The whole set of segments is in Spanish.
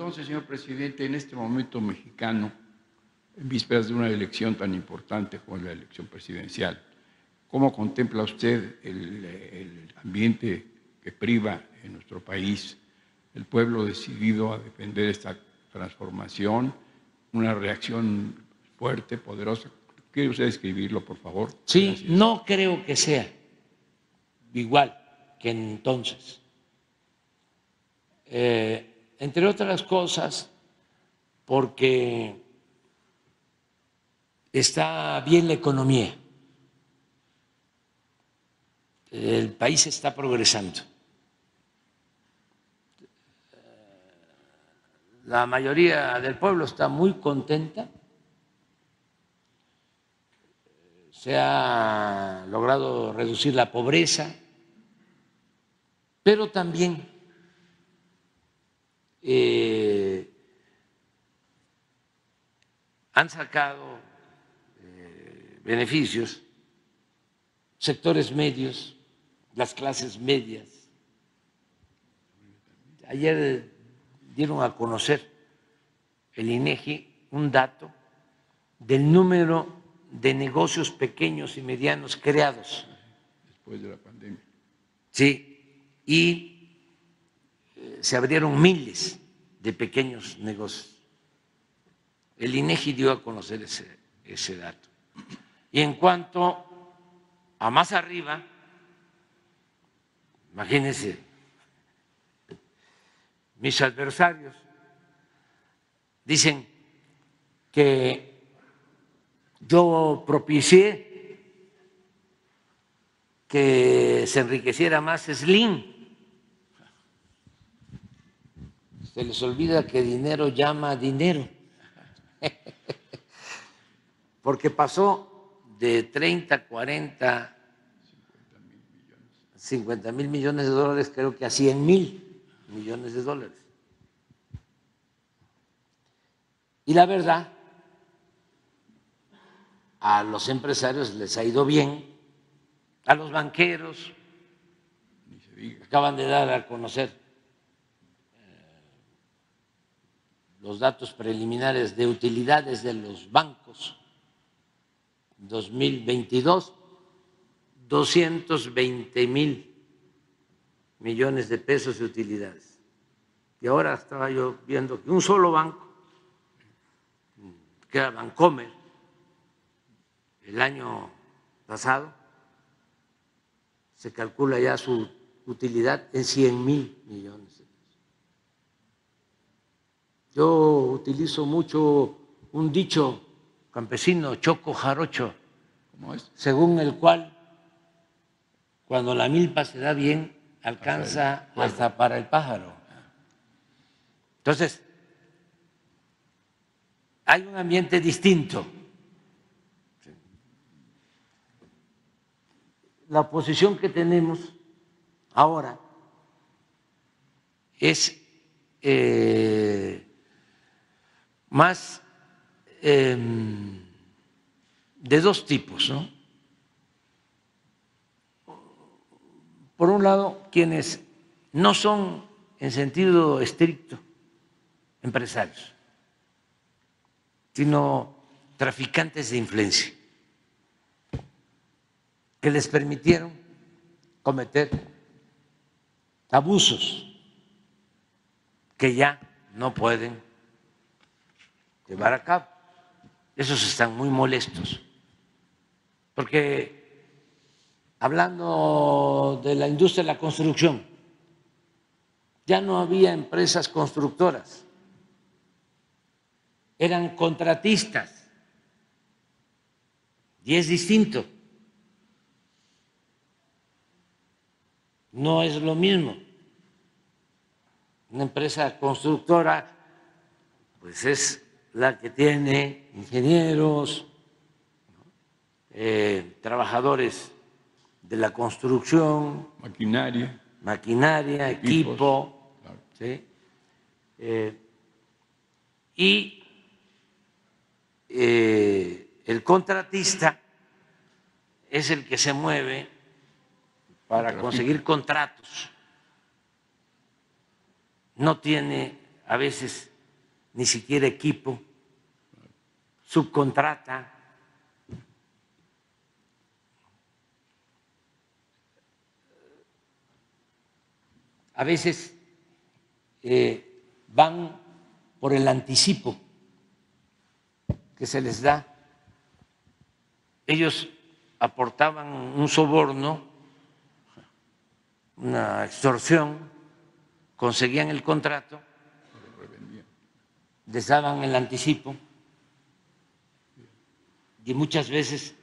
entonces, señor presidente, en este momento mexicano, en vísperas de una elección tan importante como la elección presidencial, ¿cómo contempla usted el ambiente que priva en nuestro país? El pueblo decidido a defender esta transformación, una reacción fuerte, poderosa. ¿Quiere usted escribirlo, por favor? Sí, Gracias. no creo que sea igual que entonces. Entre otras cosas, porque está bien la economía, el país está progresando. La mayoría del pueblo está muy contenta, se ha logrado reducir la pobreza, pero también han sacado beneficios sectores medios, las clases medias. Ayer dieron a conocer el INEGI un dato del número de negocios pequeños y medianos creados. Después de la pandemia. Sí, y se abrieron miles de pequeños negocios. El INEGI dio a conocer ese dato. Y en cuanto a más arriba, imagínense, mis adversarios dicen que yo propicié que se enriqueciera más Slim. Se les olvida que dinero llama dinero. Porque pasó de 30, 40, 50,000 millones de dólares, creo que a 100,000 millones de dólares. Y la verdad, a los empresarios les ha ido bien, a los banqueros, acaban de dar a conocer los datos preliminares de utilidades de los bancos 2022, 220,000 millones de pesos de utilidades. Y ahora estaba yo viendo que un solo banco, que era Bancomer, el año pasado, se calcula ya su utilidad en 100,000 millones de pesos. Yo utilizo mucho un dicho campesino, choco jarocho, ¿Cómo es? según el cual cuando la milpa se da bien, alcanza hasta para el pájaro. Entonces, hay un ambiente distinto. La oposición que tenemos ahora es más de dos tipos, ¿no? Por un lado, quienes no son en sentido estricto empresarios, sino traficantes de influencia, que les permitieron cometer abusos que ya no pueden llevar a cabo. Esos están muy molestos, porque hablando de la industria de la construcción, ya no había empresas constructoras, eran contratistas, y es distinto. No es lo mismo. Una empresa constructora, pues es la que tiene ingenieros, trabajadores de la construcción, maquinaria, equipo, claro. ¿sí? Y el contratista es el que se mueve para conseguir contratos. No tiene a veces ni siquiera equipo, subcontrata. A veces van por el anticipo que se les da. Ellos aportaban un soborno, una extorsión, conseguían el contrato, les daban el anticipo y muchas veces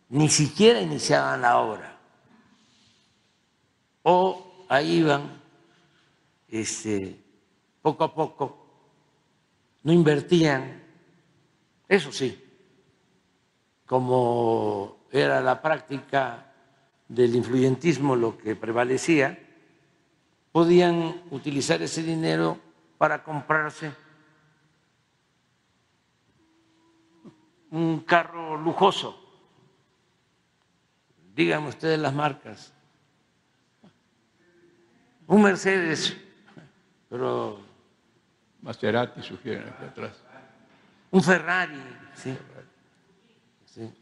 ni siquiera iniciaban la obra o ahí iban poco a poco, no invertían, eso sí, como era la práctica del influyentismo lo que prevalecía, podían utilizar ese dinero para comprarse un carro lujoso. Díganme ustedes las marcas. Un Mercedes, pero Maserati sugieren aquí atrás. un Ferrari, ¿sí? Sí.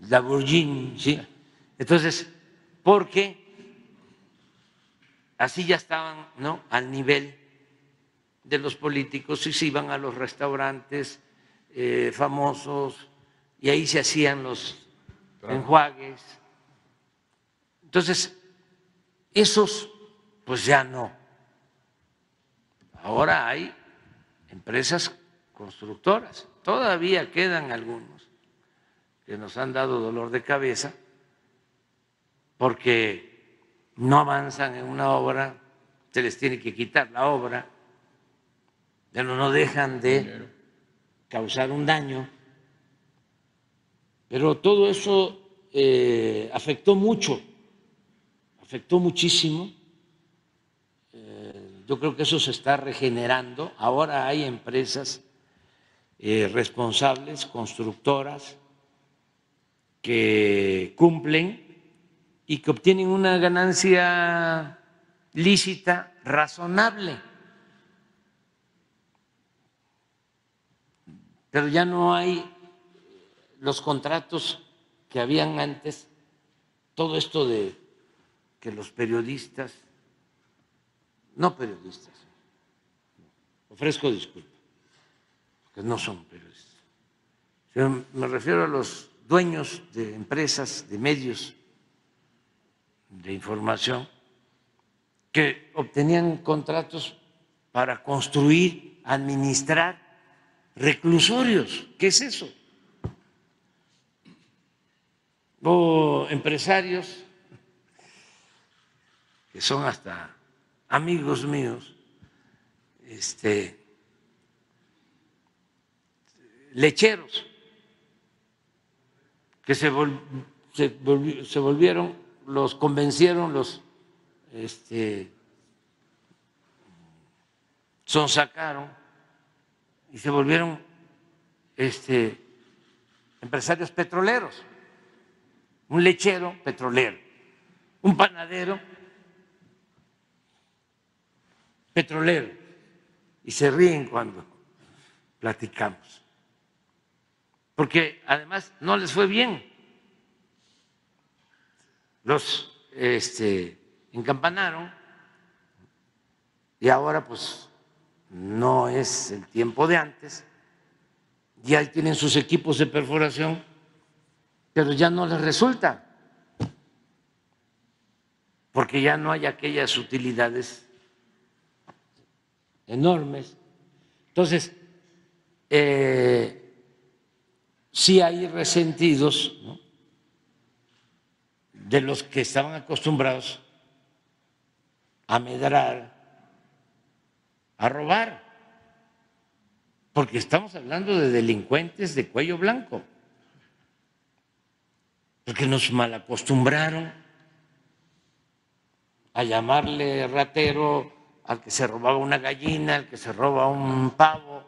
Lamborghini, ¿sí? Entonces, porque así ya estaban, ¿no?, al nivel de los políticos y se iban a los restaurantes famosos y ahí se hacían los enjuagues. Entonces, esos pues ya no. Ahora hay empresas constructoras, todavía quedan algunos que nos han dado dolor de cabeza porque no avanzan en una obra, se les tiene que quitar la obra, pero no dejan de causar un daño. Pero todo eso afectó mucho, afectó muchísimo. Yo creo que eso se está regenerando. Ahora hay empresas responsables, constructoras, que cumplen y que obtienen una ganancia lícita, razonable. Pero ya no hay los contratos que habían antes, todo esto de que los periodistas, no periodistas, ofrezco disculpas, porque no son periodistas, yo me refiero a los dueños de empresas, de medios de información, que obtenían contratos para construir, administrar reclusorios. ¿Qué es eso? O empresarios que son hasta amigos míos, lecheros, que se volvieron, los convencieron, los sonsacaron y se volvieron empresarios petroleros. Un lechero petrolero, un panadero petrolero, y se ríen cuando platicamos, porque además no les fue bien. Los encampanaron y ahora pues no es el tiempo de antes, ya tienen sus equipos de perforación, pero ya no les resulta, porque ya no hay aquellas utilidades enormes. Entonces, sí hay resentidos, ¿no?, de los que estaban acostumbrados a medrar, a robar, porque estamos hablando de delincuentes de cuello blanco, porque nos malacostumbraron a llamarle ratero al que se robaba una gallina, al que se roba un pavo,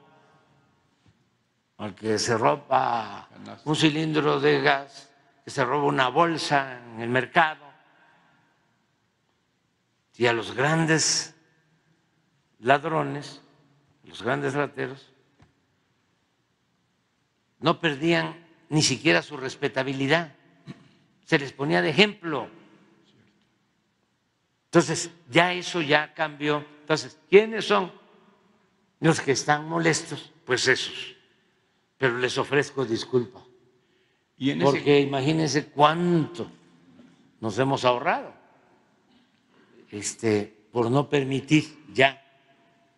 al que se roba un cilindro de gas, que se roba una bolsa en el mercado, y a los grandes ladrones los grandes rateros, no perdían ni siquiera su respetabilidad, se les ponía de ejemplo. Entonces, ya eso ya cambió. Entonces, ¿quiénes son los que están molestos? Pues esos. Pero les ofrezco disculpa. Porque imagínense cuánto nos hemos ahorrado por no permitir ya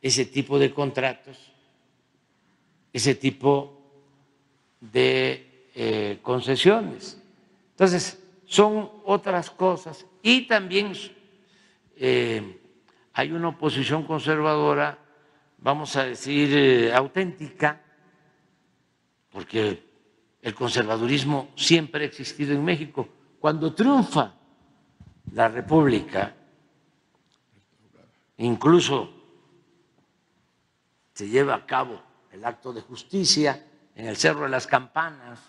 ese tipo de contratos, ese tipo de concesiones. Entonces, son otras cosas. Y también hay una oposición conservadora, vamos a decir, auténtica, porque el conservadurismo siempre ha existido en México. Cuando triunfa la República, incluso se lleva a cabo el acto de justicia en el Cerro de las Campanas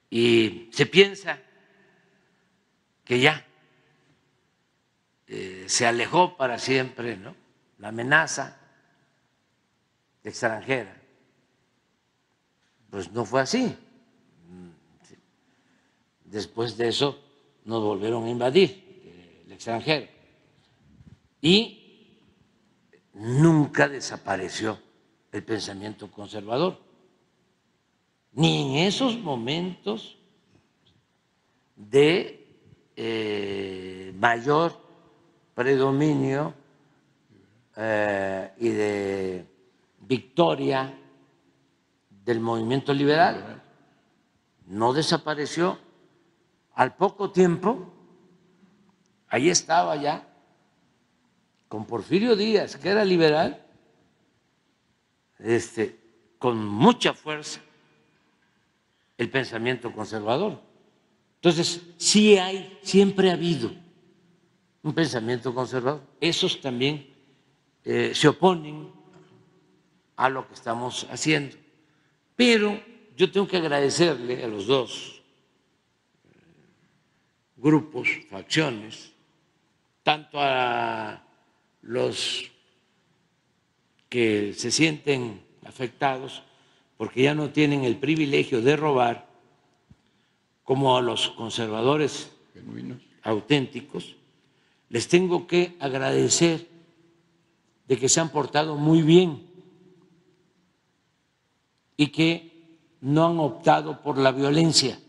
y se piensa que ya se alejó para siempre, ¿no?, la amenaza extranjera. Pues no fue así. Después de eso nos volvieron a invadir el extranjero y nunca desapareció el pensamiento conservador, ni en esos momentos de mayor predominio y de victoria del movimiento liberal. No desapareció. Al poco tiempo, ahí estaba ya, con Porfirio Díaz, que era liberal, con mucha fuerza, el pensamiento conservador. Entonces, sí hay, siempre ha habido un pensamiento conservador. Esos también se oponen a lo que estamos haciendo. Pero yo tengo que agradecerle a los dos grupos, facciones, tanto a los que se sienten afectados porque ya no tienen el privilegio de robar, como a los conservadores genuinos, auténticos. Les tengo que agradecer de que se han portado muy bien y que no han optado por la violencia.